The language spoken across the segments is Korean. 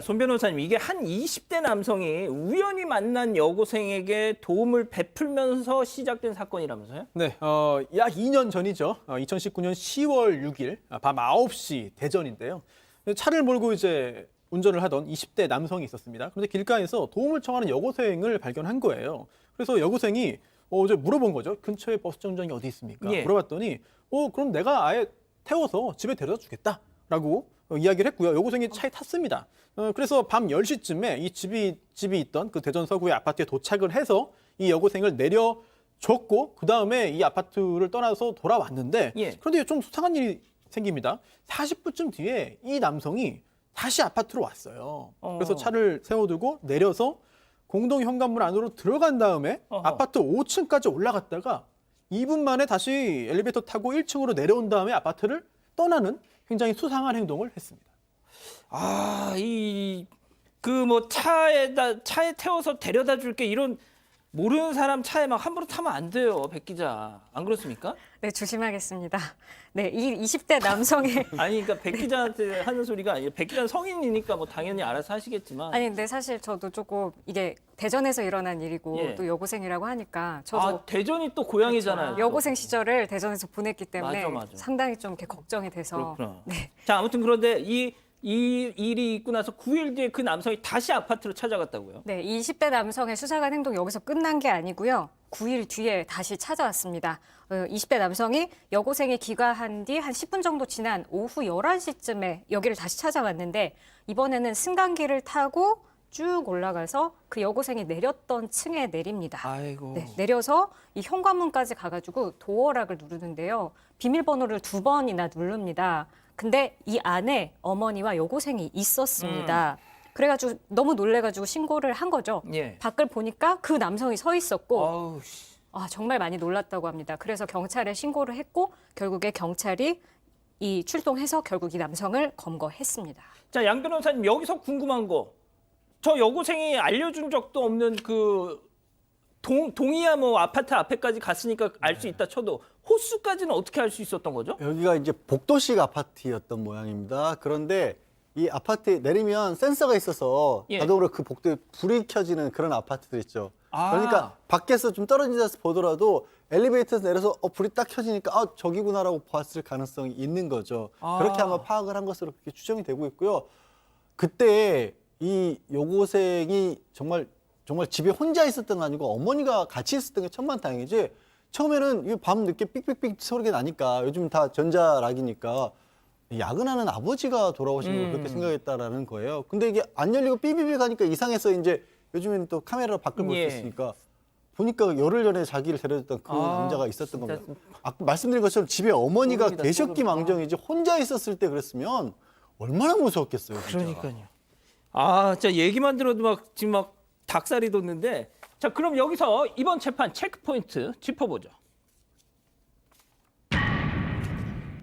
손 변호사님, 이게 한 20대 남성이 우연히 만난 여고생에게 도움을 베풀면서 시작된 사건이라면서요? 네, 약 2년 전이죠. 2019년 10월 6일 밤 9시 대전인데요. 차를 몰고 이제 운전을 하던 20대 남성이 있었습니다. 그런데 길가에서 도움을 청하는 여고생을 발견한 거예요. 그래서 여고생이 이제 물어본 거죠. 근처에 버스 정류장이 어디 있습니까? 예. 물어봤더니 그럼 내가 아예 태워서 집에 데려다 주겠다라고 이야기를 했고요. 여고생이 차에 탔습니다. 그래서 밤 10시쯤에 이 집이 있던 그 대전 서구의 아파트에 도착을 해서 이 여고생을 내려줬고 그다음에 이 아파트를 떠나서 돌아왔는데 예. 그런데 좀 수상한 일이 생깁니다. 40분쯤 뒤에 이 남성이 다시 아파트로 왔어요. 그래서 차를 세워두고 내려서 공동 현관문 안으로 들어간 다음에 어허. 아파트 5층까지 올라갔다가 2분 만에 다시 엘리베이터 타고 1층으로 내려온 다음에 아파트를 떠나는 굉장히 수상한 행동을 했습니다. 아, 차에 태워서 데려다 줄게 이런 모르는 사람 차에 막 함부로 타면 안 돼요, 백 기자. 안 그렇습니까? 네, 조심하겠습니다. 네, 이 20대 남성의 아니, 그러니까 백 기자한테 하는 소리가 아니에요. 백 기자는 성인이니까 뭐 당연히 알아서 하시겠지만. 아니 근데 사실 저도 조금 이게 대전에서 일어난 일이고 예. 또 여고생이라고 하니까 저도 대전이 또 고향이잖아요. 또. 여고생 시절을 대전에서 보냈기 때문에 맞아. 상당히 좀 이렇게 걱정이 돼서 그렇구나. 네. 자, 아무튼 그런데 이 일이 있고 나서 9일 뒤에 그 남성이 다시 아파트로 찾아갔다고요? 네, 이 20대 남성의 수사관 행동이 여기서 끝난 게 아니고요. 9일 뒤에 다시 찾아왔습니다. 20대 남성이 여고생이 귀가한 뒤 한 10분 정도 지난 오후 11시쯤에 여기를 다시 찾아왔는데 이번에는 승강기를 타고 쭉 올라가서 그 여고생이 내렸던 층에 내립니다. 아이고. 네, 내려서 이 현관문까지 가가지고 도어락을 누르는데요. 비밀번호를 2번이나 누릅니다. 근데 이 안에 어머니와 여고생이 있었습니다. 그래가지고 너무 놀래가지고 신고를 한 거죠. 예. 밖을 보니까 그 남성이 서 있었고 아우, 씨. 정말 많이 놀랐다고 합니다. 그래서 경찰에 신고를 했고 결국에 경찰이 출동해서 결국 이 남성을 검거했습니다. 자, 양 변호사님, 여기서 궁금한 거. 저 여고생이 알려준 적도 없는 동이야 뭐 아파트 앞에까지 갔으니까 알 수 있다 쳐도 호수까지는 어떻게 알 수 있었던 거죠? 여기가 이제 복도식 아파트였던 모양입니다. 그런데 이 아파트에 내리면 센서가 있어서 예. 자동으로 그 복도에 불이 켜지는 그런 아파트들 있죠. 아. 그러니까 밖에서 좀 떨어진 데서 보더라도 엘리베이터에서 내려서 불이 딱 켜지니까 저기구나라고 봤을 가능성이 있는 거죠. 아. 그렇게 아마 파악을 한 것으로 그렇게 추정이 되고 있고요. 그때 이 여고생이 정말 집에 혼자 있었던 거 아니고 어머니가 같이 있었던 게 천만다행이지. 처음에는 밤 늦게 삑삑삑 소리가 나니까 요즘 다 전자락이니까 야근하는 아버지가 돌아오신 걸 그렇게 생각했다라는 거예요. 근데 이게 안 열리고 삐삐삐 가니까 이상해서 이제 요즘에는 또 카메라로 밖을 볼 수 예. 있으니까 보니까 열흘 전에 자기를 데려줬던 그 남자가 있었던 진짜. 겁니다. 아까 말씀드린 것처럼 집에 어머니가 소름이다, 계셨기 소름. 망정이지 혼자 있었을 때 그랬으면 얼마나 무서웠겠어요. 진짜. 그러니까요. 진짜 얘기만 들어도 지금 닭살이 돋는데. 자, 그럼 여기서 이번 재판 체크포인트 짚어보죠.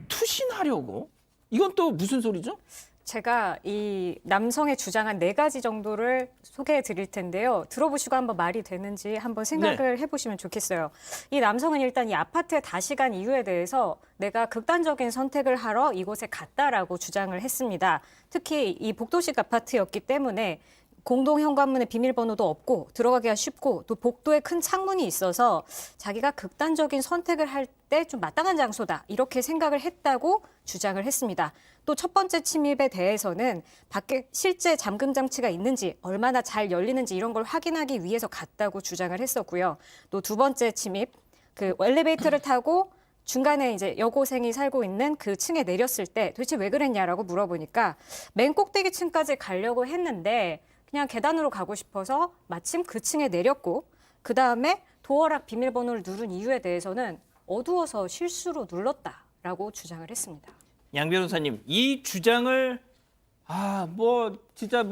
투신하려고? 이건 또 무슨 소리죠? 제가 이 남성의 주장한 4가지 정도를 소개해 드릴 텐데요. 들어보시고 한번 말이 되는지 한번 생각을 해보시면 좋겠어요. 이 남성은 일단 이 아파트에 다시 간 이유에 대해서 내가 극단적인 선택을 하러 이곳에 갔다라고 주장을 했습니다. 특히 이 복도식 아파트였기 때문에 공동 현관문에 비밀번호도 없고 들어가기가 쉽고 또 복도에 큰 창문이 있어서 자기가 극단적인 선택을 할 때 좀 마땅한 장소다 이렇게 생각을 했다고 주장을 했습니다. 또 첫 번째 침입에 대해서는 밖에 실제 잠금 장치가 있는지 얼마나 잘 열리는지 이런 걸 확인하기 위해서 갔다고 주장을 했었고요. 또 두 번째 침입, 그 엘리베이터를 타고 중간에 이제 여고생이 살고 있는 그 층에 내렸을 때 도대체 왜 그랬냐라고 물어보니까 맨 꼭대기 층까지 가려고 했는데 그냥 계단으로 가고 싶어서 마침 그 층에 내렸고 그다음에 도어락 비밀번호를 누른 이유에 대해서는 어두워서 실수로 눌렀다라고 주장을 했습니다. 양 변호사님, 이 주장을 진짜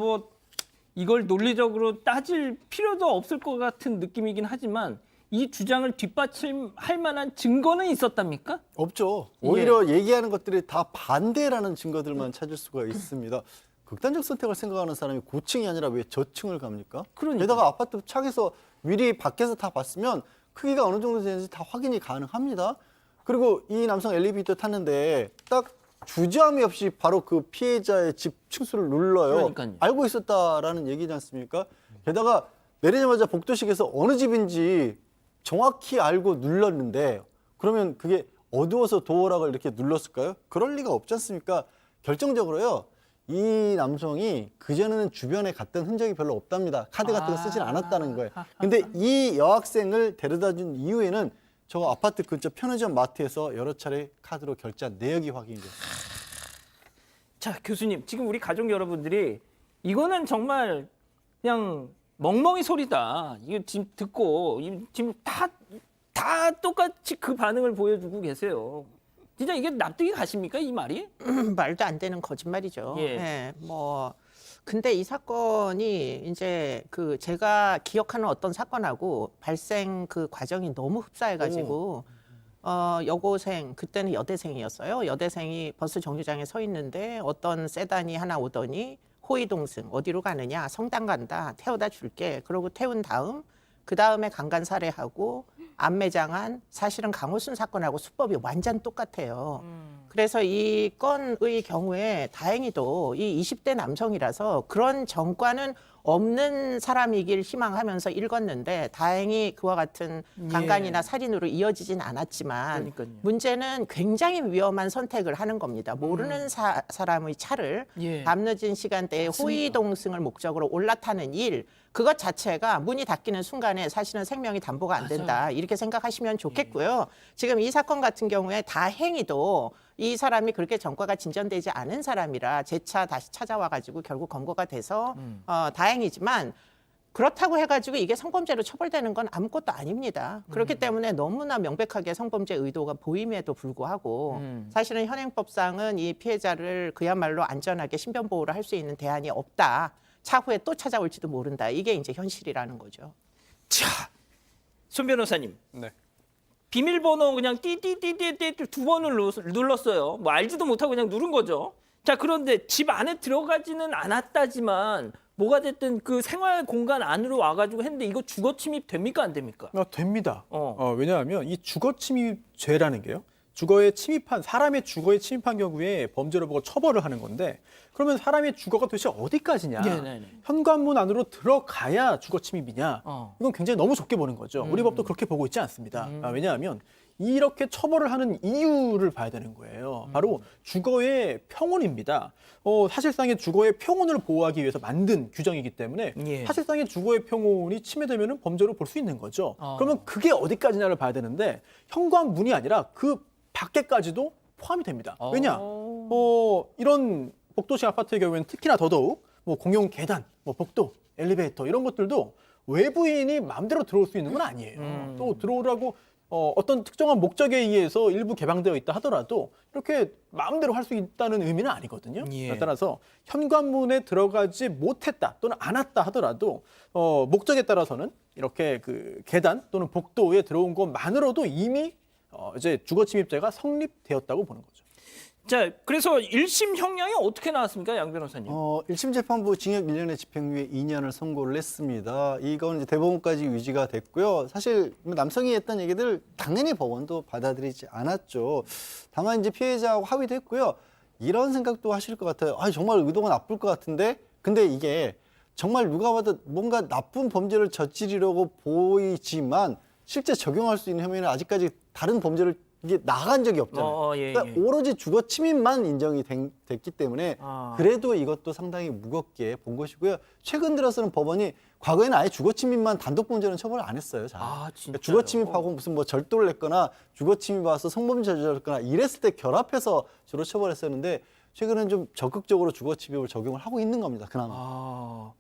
이걸 논리적으로 따질 필요도 없을 것 같은 느낌이긴 하지만 이 주장을 뒷받침할 만한 증거는 있었답니까? 없죠. 오히려 얘기하는 것들이 다 반대라는 증거들만 찾을 수가 있습니다. 극단적 선택을 생각하는 사람이 고층이 아니라 왜 저층을 갑니까? 그러니까요. 게다가 아파트 창에서 미리 밖에서 다 봤으면 크기가 어느 정도 되는지 다 확인이 가능합니다. 그리고 이 남성 엘리베이터 탔는데 딱 주저함이 없이 바로 그 피해자의 집 층수를 눌러요. 그러니까요. 알고 있었다라는 얘기지 않습니까? 게다가 내리자마자 복도식에서 어느 집인지 정확히 알고 눌렀는데 그러면 그게 어두워서 도어락을 이렇게 눌렀을까요? 그럴 리가 없지 않습니까? 결정적으로요. 이 남성이 그전에는 주변에 갔던 흔적이 별로 없답니다. 카드 같은 거 쓰진 않았다는 거예요. 근데 이 여학생을 데려다 준 이후에는 저 아파트 근처 편의점 마트에서 여러 차례 카드로 결제한 내역이 확인됐습니다. 자, 교수님, 지금 우리 가족 여러분들이 이거는 정말 그냥 멍멍이 소리다. 이거 지금 듣고 지금 다 똑같이 그 반응을 보여주고 계세요. 진짜 이게 납득이 가십니까, 이 말이? 말도 안 되는 거짓말이죠. 예. 예, 뭐 근데 이 사건이 이제 그 제가 기억하는 어떤 사건하고 발생 그 과정이 너무 흡사해가지고 여고생 그때는 여대생이었어요. 여대생이 버스 정류장에 서 있는데 어떤 세단이 하나 오더니 호위동승 어디로 가느냐 성당 간다 태워다 줄게 그러고 태운 다음 그 다음에 강간 살해하고 안매장한 사실은 강호순 사건하고 수법이 완전 똑같아요. 그래서 이 건의 경우에 다행히도 이 20대 남성이라서 그런 전과는 없는 사람이길 희망하면서 읽었는데 다행히 그와 같은 강간이나 살인으로 이어지진 않았지만 그러니까요. 문제는 굉장히 위험한 선택을 하는 겁니다. 모르는 사람의 차를 예. 밤늦은 시간대에 호위동승을 목적으로 올라타는 일 그것 자체가 문이 닫히는 순간에 사실은 생명이 담보가 안 된다. 이렇게 생각하시면 좋겠고요. 지금 이 사건 같은 경우에 다행히도 이 사람이 그렇게 전과가 진전되지 않은 사람이라 재차 다시 찾아와가지고 결국 검거가 돼서 다행이지만 그렇다고 해가지고 이게 성범죄로 처벌되는 건 아무것도 아닙니다. 그렇기 때문에 너무나 명백하게 성범죄 의도가 보임에도 불구하고 사실은 현행법상은 이 피해자를 그야말로 안전하게 신변보호를 할 수 있는 대안이 없다. 차후에 또 찾아올지도 모른다. 이게 이제 현실이라는 거죠. 자, 손 변호사님. 네. 비밀번호 그냥 띠띠띠띠띠 두 번을 눌렀어요. 뭐 알지도 못하고 그냥 누른 거죠. 자, 그런데 집 안에 들어가지는 않았다지만 뭐가 됐든 그 생활 공간 안으로 와가지고 했는데 이거 주거 침입 됩니까 안 됩니까? 됩니다. 어. 왜냐하면 이 주거 침입죄라는 게요. 주거에 침입한 사람의 주거에 침입한 경우에 범죄로 보고 처벌을 하는 건데 그러면 사람의 주거가 도대체 어디까지냐? 네네네. 현관문 안으로 들어가야 주거 침입이냐? 어. 이건 굉장히 너무 좁게 보는 거죠. 우리 법도 그렇게 보고 있지 않습니다. 왜냐하면 이렇게 처벌을 하는 이유를 봐야 되는 거예요. 바로 주거의 평온입니다. 사실상의 주거의 평온을 보호하기 위해서 만든 규정이기 때문에 예. 사실상의 주거의 평온이 침해되면 범죄로 볼 수 있는 거죠. 어. 그러면 그게 어디까지냐를 봐야 되는데 현관문이 아니라 그 밖에까지도 포함이 됩니다. 왜냐? 이런 복도식 아파트의 경우에는 특히나 더더욱 뭐 공용 계단, 뭐 복도, 엘리베이터 이런 것들도 외부인이 마음대로 들어올 수 있는 건 아니에요. 또 들어오라고 어떤 특정한 목적에 의해서 일부 개방되어 있다 하더라도 이렇게 마음대로 할 수 있다는 의미는 아니거든요. 예. 따라서 현관문에 들어가지 못했다 또는 안 왔다 하더라도 목적에 따라서는 이렇게 그 계단 또는 복도에 들어온 것만으로도 이미 이제 주거 침입죄가 성립되었다고 보는 거죠. 자, 그래서 1심 형량이 어떻게 나왔습니까, 양 변호사님? 1심 재판부 징역 1년에 집행유예 2년을 선고를 했습니다. 이건 이제 대법원까지 유지가 됐고요. 사실 남성이 했던 얘기들 당연히 법원도 받아들이지 않았죠. 다만 이제 피해자하고 합의도 했고요. 이런 생각도 하실 것 같아요. 정말 의도가 나쁠 것 같은데 근데 이게 정말 누가 봐도 뭔가 나쁜 범죄를 저지르려고 보이지만 실제 적용할 수 있는 혐의는 아직까지 다른 범죄를 이게 나간 적이 없잖아요. 예, 그러니까 예. 오로지 주거 침입만 인정이 됐기 때문에 아. 그래도 이것도 상당히 무겁게 본 것이고요. 최근 들어서는 법원이 과거에는 아예 주거 침입만 단독 범죄는 처벌을 안 했어요. 잘. 아, 진짜요? 주거 침입하고 무슨 뭐 절도를 했거나 주거 침입 와서 성범죄 저질렀거나 이랬을 때 결합해서 주로 처벌했었는데 최근은 좀 적극적으로 주거 침입을 적용을 하고 있는 겁니다. 그나마. 아,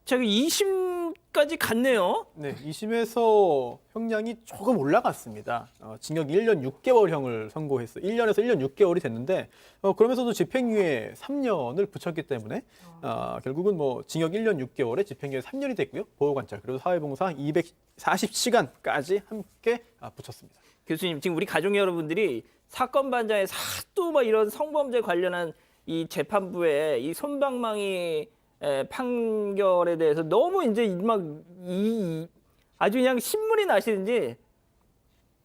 자, 2심까지 갔네요. 네, 2심에서 형량이 조금 올라갔습니다. 징역 1년 6개월형을 선고했어요. 1년에서 1년 6개월이 됐는데 그러면서도 집행유예 3년을 붙였기 때문에 결국은 뭐 징역 1년 6개월에 집행유예 3년이 됐고요. 보호관찰 그리고 사회봉사 240시간까지 함께 붙였습니다. 교수님, 지금 우리 가족 여러분들이 사건 반장에서 하도 막 이런 성범죄 관련한 이 재판부의 이 솜방망이 판결에 대해서 너무 이제 막 아주 그냥 신물이 나시는지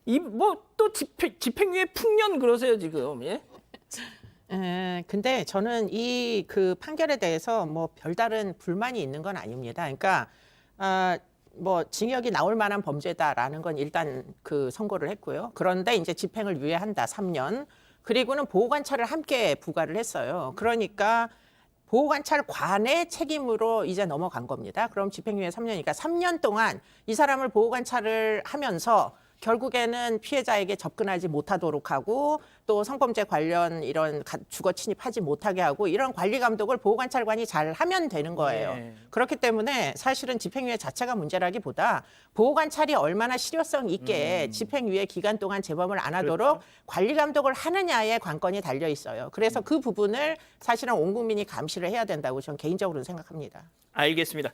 이 뭐 또 집행유예 풍년 그러세요 지금. 예? 근데 저는 이 그 판결에 대해서 뭐 별다른 불만이 있는 건 아닙니다. 그러니까 뭐 징역이 나올 만한 범죄다라는 건 일단 그 선고를 했고요. 그런데 이제 집행을 유예한다 3년. 그리고는 보호관찰을 함께 부과를 했어요. 그러니까 보호관찰관의 책임으로 이제 넘어간 겁니다. 그럼 집행유예 3년이니까 3년 동안 이 사람을 보호관찰을 하면서 결국에는 피해자에게 접근하지 못하도록 하고 또 성범죄 관련 이런 주거 침입하지 못하게 하고 이런 관리 감독을 보호관찰관이 잘 하면 되는 거예요. 네. 그렇기 때문에 사실은 집행유예 자체가 문제라기보다 보호관찰이 얼마나 실효성 있게 집행유예 기간 동안 재범을 안 하도록 관리 감독을 하느냐에 관건이 달려 있어요. 그래서 그 부분을 사실은 온 국민이 감시를 해야 된다고 저는 개인적으로는 생각합니다. 알겠습니다.